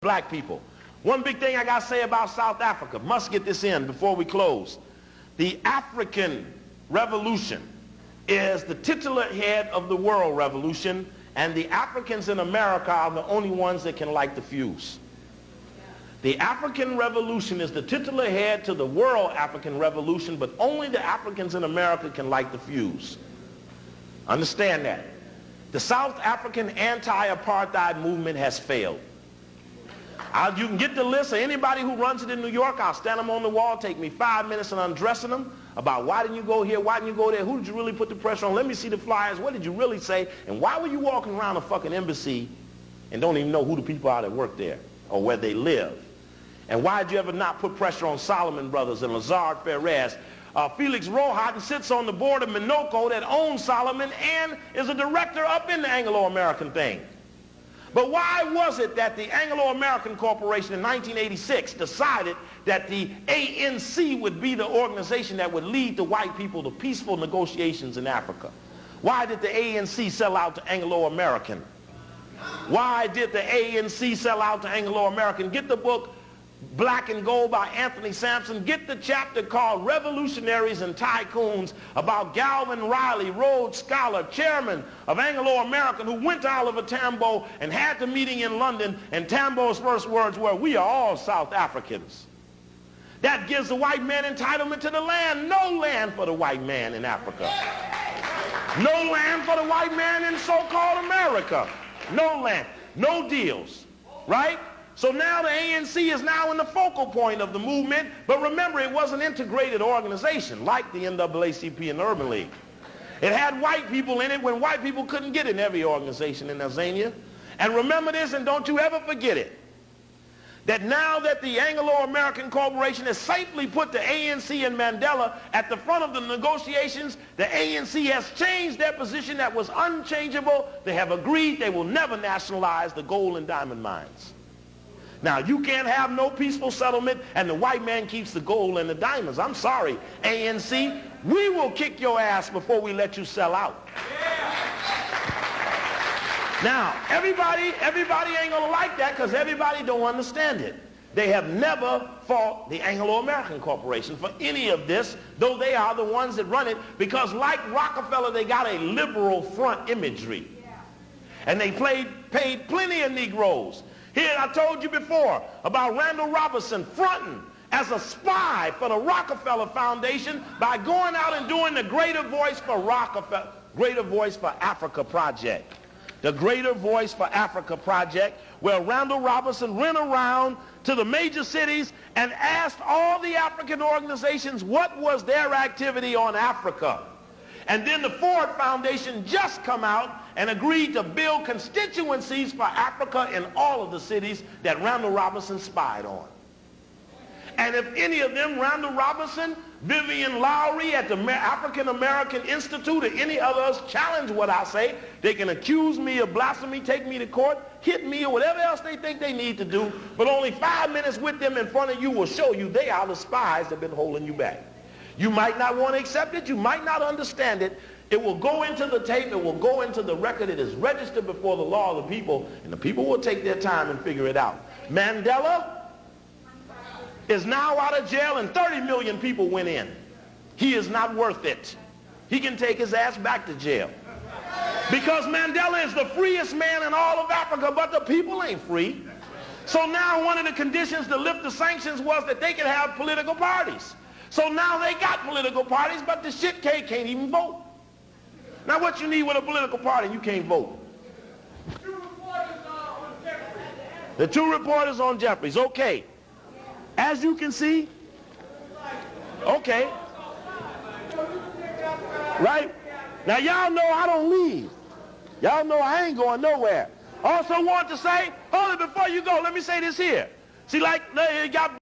black people. One big thing I got to say about South Africa, must get this in before we close. The African Revolution is the titular head of the world revolution, and the Africans in America are the only ones that can light the fuse. The African Revolution is the titular head to the world African Revolution, but only the Africans in America can light the fuse. Understand that. The South African anti-apartheid movement has failed. You can get the list of anybody who runs it in New York. I'll stand them on the wall, take me 5 minutes in undressing them about why didn't you go here, why didn't you go there, who did you really put the pressure on, let me see the flyers, what did you really say, and why were you walking around a fucking embassy and don't even know who the people are that work there or where they live? And why did you ever not put pressure on Solomon Brothers and Lazard Perez? Felix Rohatyn sits on the board of Minoko that owns Solomon and is a director up in the Anglo-American thing. But why was it that the Anglo-American Corporation in 1986 decided that the ANC would be the organization that would lead the white people to peaceful negotiations in Africa? Why did the ANC sell out to Anglo-American? Why did the ANC sell out to Anglo-American? Get the book Black and Gold by Anthony Sampson. Get the chapter called Revolutionaries and Tycoons about Galvin Riley, Rhodes Scholar, chairman of Anglo-American, who went to Oliver Tambo and had the meeting in London, and Tambo's first words were, "We are all South Africans." That gives the white man entitlement to the land. No land for the white man in Africa. No land for the white man in so-called America. No land. No deals. Right? So now the ANC is now in the focal point of the movement, but remember, it was an integrated organization like the NAACP and Urban League. It had white people in it when white people couldn't get in every organization in Tanzania. And remember this, and don't you ever forget it, that now that the Anglo-American Corporation has safely put the ANC and Mandela at the front of the negotiations, the ANC has changed their position that was unchangeable. They have agreed they will never nationalize the gold and diamond mines. Now, you can't have no peaceful settlement and the white man keeps the gold and the diamonds. I'm sorry, ANC, we will kick your ass before we let you sell out. Now, everybody ain't gonna like that because everybody don't understand it. They have never fought the Anglo-American Corporation for any of this, though they are the ones that run it, because like Rockefeller, they got a liberal front imagery. And they paid plenty of Negroes. Here, I told you before about Randall Robinson fronting as a spy for the Rockefeller Foundation by going out and doing the Greater Voice for Africa project. The Greater Voice for Africa project, where Randall Robinson went around to the major cities and asked all the African organizations what was their activity on Africa. And then the Ford Foundation just come out and agreed to build constituencies for Africa in all of the cities that Randall Robinson spied on. And if any of them, Randall Robinson, Vivian Lowry at the African American Institute, or any others challenge what I say, they can accuse me of blasphemy, take me to court, hit me, or whatever else they think they need to do, but only 5 minutes with them in front of you will show you they are the spies that have been holding you back. You might not want to accept it, you might not understand it. It will go into the tape, it will go into the record, it is registered before the law of the people, and the people will take their time and figure it out. Mandela is now out of jail and 30 million people went in. He is not worth it. He can take his ass back to jail. Because Mandela is the freest man in all of Africa, but the people ain't free. So now one of the conditions to lift the sanctions was that they could have political parties. So now they got political parties, but the shit can't even vote. Now what you need with a political party, you can't vote. The two reporters on Jeffries, okay. As you can see, okay. Right? Now y'all know I don't leave. Y'all know I ain't going nowhere. Also want to say, hold it before you go, let me say this here. See, like, you got